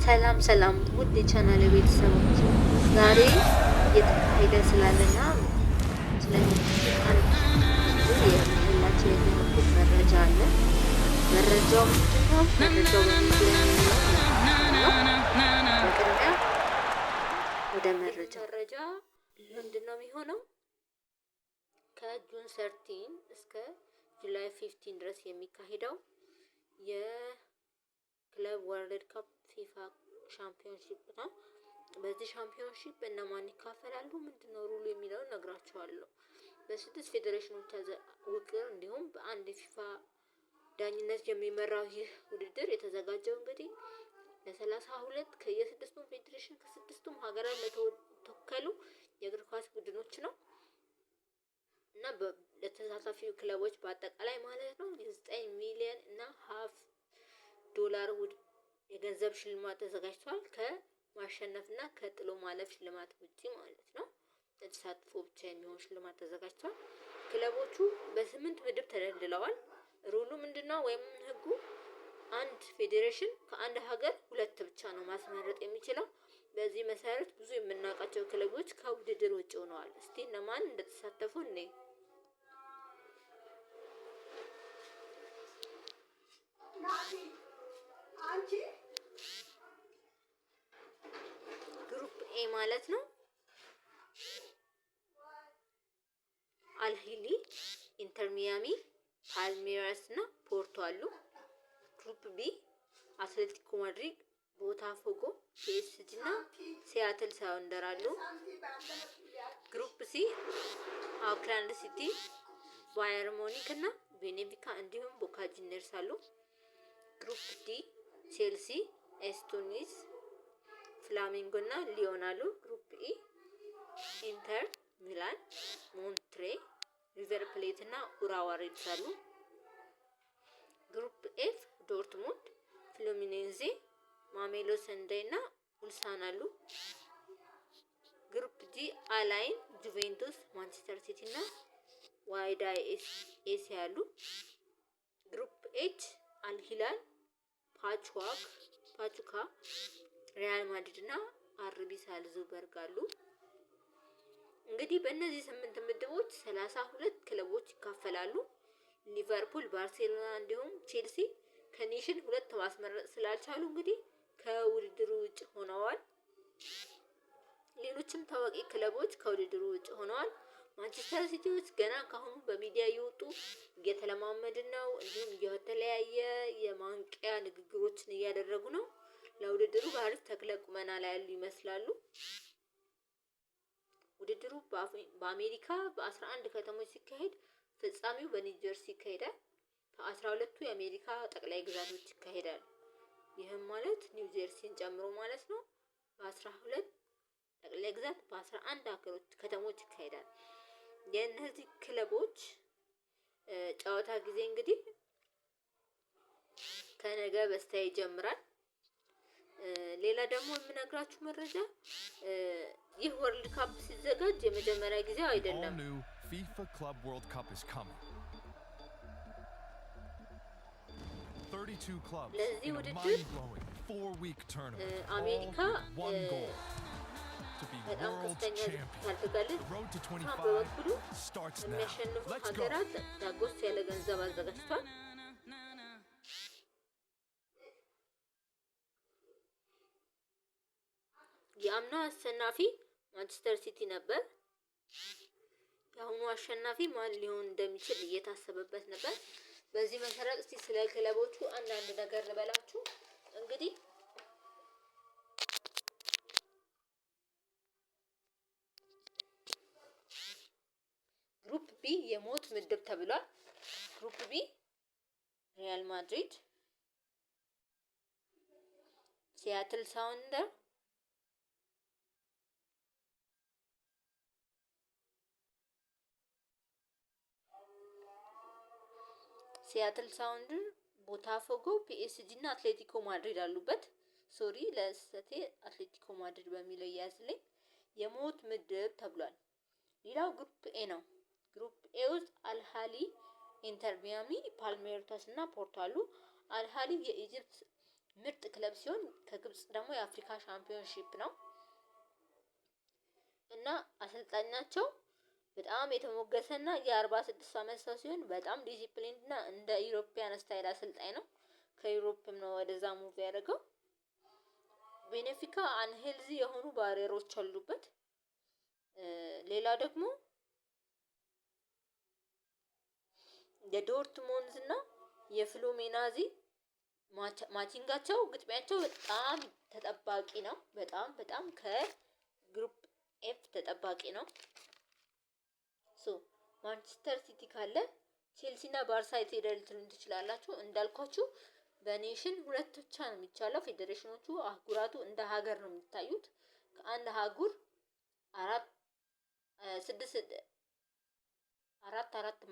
ሰላም ውድ የቻናል ቤተሰቦች ዛሬ እየተካሄደ ስላለና ስለሚካሄድ አንድ የሁላችን የሚወዱት መረጃ አለ። መረጃው ምንድነው? መረጃው በሚዲያ በቅድሚያ ወደ መረጃ ምንድነው የሚሆነው? ከጁን 13 እስከ ጁላይ 15 ድረስ የሚካሄደው የክለብ ወርልድ ካፕ ፊፋ ሻምፒዮንሺፕ ነው። በዚህ ሻምፒዮንሺፕ እነማን ይካፈላሉ፣ ምንድነው ሩሉ የሚለውን ነግራችኋለሁ። በስድስት ፌዴሬሽኖች ውቅር እንዲሁም በአንድ የፊፋ ዳኝነት የሚመራው ይህ ውድድር የተዘጋጀው እንግዲህ ለ32 ከየስድስቱም ፌዴሬሽን ከስድስቱም ሀገራት ለተወከሉ የእግር ኳስ ቡድኖች ነው እና ለተሳታፊው ክለቦች በአጠቃላይ ማለት ነው የ9 ሚሊዮን እና ሀፍ ዶላር የገንዘብ ሽልማት ተዘጋጅቷል። ከማሸነፍና ከጥሎ ማለፍ ሽልማት ውጪ ማለት ነው። ለተሳትፎ ብቻ የሚሆን ሽልማት ተዘጋጅቷል። ክለቦቹ በ8 ምድብ ተደልድለዋል። ሩሉ ምንድነው ወይም ህጉ? አንድ ፌዴሬሽን ከአንድ ሀገር ሁለት ብቻ ነው ማስመረጥ የሚችለው። በዚህ መሰረት ብዙ የምናውቃቸው ክለቦች ከውድድር ውጭ ሆነዋል። እስቲ እነማን እንደተሳተፉ እንይ። ግሩፕ ኤ ማለት ነው አልሂሊ፣ ኢንተር ሚያሚ፣ ፓልሜራስ እና ፖርቶ አሉ። ግሩፕ ቢ አትሌቲኮ ማድሪድ፣ ቦታፎጎ፣ ፒኤስጂ እና ሲያትል ሳውንደር አሉ። ግሩፕ ሲ አውክላንድ ሲቲ፣ ባየር ሙኒክ እና ቤኔፊካ እንዲሁም ቦካ ጁኒየርስ አሉ። ግሩፕ ዲ ቼልሲ፣ ኤስቶኒስ፣ ፍላሚንጎ እና ሊዮን አሉ። ግሩፕ ኢ ኢንተር ሚላን፣ ሞንትሬ፣ ሪቨር ፕሌት እና ኡራዋ ሬድስ አሉ። ግሩፕ ኤፍ ዶርትሙንድ፣ ፍሉሚኔንዜ፣ ማሜሎ ሰንዳይ እና ኡልሳን አሉ። ግሩፕ ጂ አላይን፣ ጁቬንቱስ፣ ማንቸስተር ሲቲ እና ዋይዳይ ኤሲ አሉ። ግሩፕ ኤች አልሂላል፣ ፓቹካ፣ ሪያል ማድሪድ እና አርቢ ሳልዝበርግ አሉ። እንግዲህ በእነዚህ 8 ምድቦች 32 ክለቦች ይካፈላሉ። ሊቨርፑል፣ ባርሴሎና እንዲሁም ቼልሲ ከኔሽን 2 ማስመረጥ ስላልቻሉ እንግዲህ ከውድድሩ ውጭ ሆነዋል። ሌሎችም ታዋቂ ክለቦች ከውድድሩ ውጭ ሆነዋል። ማንቸስተር ሲቲዎች ገና ካሁኑ በሚዲያ እየወጡ እየተለማመድን ነው፣ እንዲሁም የተለያየ የማንቂያ ንግግሮችን እያደረጉ ነው። ለውድድሩ በአሪፍ ተክለ ቁመና ላይ ያሉ ይመስላሉ። ውድድሩ በአሜሪካ በ11 ከተሞች ሲካሄድ ፍጻሜው በኒውጀርሲ ይካሄዳል። ከ12ቱ የአሜሪካ ጠቅላይ ግዛቶች ይካሄዳል። ይህም ማለት ኒውጀርሲን ጨምሮ ማለት ነው። በ12 ጠቅላይ ግዛት በ11 ከተሞች ይካሄዳል። የእነዚህ ክለቦች ጨዋታ ጊዜ እንግዲህ ከነገ በስቲያ ይጀምራል። ሌላ ደግሞ የምነግራችሁ መረጃ ይህ ወርልድ ካፕ ሲዘጋጅ የመጀመሪያ ጊዜው አይደለም። FIFA Club World Cup is coming. 32 clubs in a mind-blowing 4-week tournament. አሜሪካ በጣም ከፍተኛ ታደርጋለች። ትራምፕ በበኩሉ የሚያሸንፉ ሀገራት ዳጎስ ያለ ገንዘብ አዘጋጅቷል። የአምናው አሸናፊ ማንቸስተር ሲቲ ነበር። የአሁኑ አሸናፊ ማን ሊሆን እንደሚችል እየታሰበበት ነበር። በዚህ መሰረት እስቲ ስለ ክለቦቹ አንዳንድ ነገር ልበላችሁ። እንግዲህ ግሩፕ ቢ የሞት ምድብ ተብሏል። ግሩፕ ቢ ሪያል ማድሪድ፣ ሲያትል ሳውንደር፣ ቦታፎጎ፣ ፒኤስጂ እና አትሌቲኮ ማድሪድ አሉበት። ሶሪ ለስህተቴ አትሌቲኮ ማድሪድ በሚለው ያዝልኝ። የሞት ምድብ ተብሏል። ሌላው ግሩፕ ኤ ነው። ግሩፕ ኤ ውስጥ አልሃሊ፣ ኢንተር ሚያሚ፣ ፓልሜራስ እና ፖርቶ አሉ። አልሃሊ የኢጂፕት ምርጥ ክለብ ሲሆን ከግብጽ ደግሞ የአፍሪካ ሻምፒዮንሺፕ ነው እና አሰልጣኛቸው በጣም የተሞገሰና የ46 አመት ሰው ሲሆን በጣም ዲሲፕሊን እና እንደ ኢሮፒያን ስታይል አሰልጣኝ ነው። ከዩሮፕም ነው ወደዛ ሙቭ ያደረገው። ቤኔፊካ አንሄልዚ የሆኑ ባሪየሮች አሉበት። ሌላ ደግሞ የዶርትሞንዝ እና የፍሉሜናዚ ማቺንጋቸው ግጥሚያቸው በጣም ተጠባቂ ነው። በጣም ከግሩፕ ኤፍ ተጠባቂ ነው። ማንቸስተር ሲቲ ካለ ቼልሲ እና ባርሳ የትሄዳል ልትሉኝ ትችላላችሁ። እንዳልኳችሁ በኔሽን ሁለት ብቻ ነው የሚቻለው። ፌዴሬሽኖቹ አህጉራቱ እንደ ሀገር ነው የሚታዩት። ከአንድ አህጉር አራት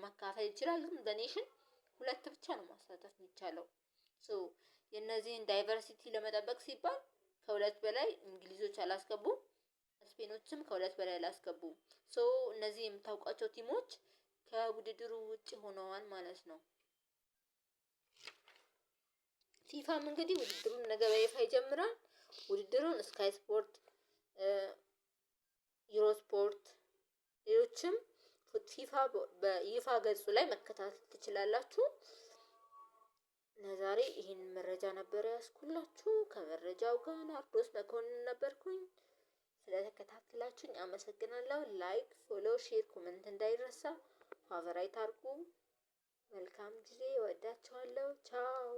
መካፈል ይችላል። ግን በኔሽን ሁለት ብቻ ነው ማሳተፍ የሚቻለው። የነዚህን ዳይቨርሲቲ ለመጠበቅ ሲባል ከሁለት በላይ እንግሊዞች አላስገቡም። ስፔኖችም ከሁለት በላይ አላስገቡም። እነዚህ የምታውቋቸው ቲሞች ከውድድሩ ውጭ ሆነዋል ማለት ነው። ፊፋም እንግዲህ ውድድሩን ነገ በይፋ ይጀምራል። ውድድሩን ስካይ ስፖርት፣ ዩሮስፖርት፣ ሌሎችም ፊፋ በይፋ ገጹ ላይ መከታተል ትችላላችሁ። ለዛሬ ይህን መረጃ ነበር ያስኩላችሁ። ከመረጃው ጋር ናርዶስ መኮንን ነበርኩኝ። ስለተከታተላችሁኝ አመሰግናለሁ። ላይክ፣ ፎሎ፣ ሼር፣ ኮሜንት እንዳይረሳ። ፋቨራይት አድርጉ። መልካም ጊዜ። ወዳችኋለሁ። ቻው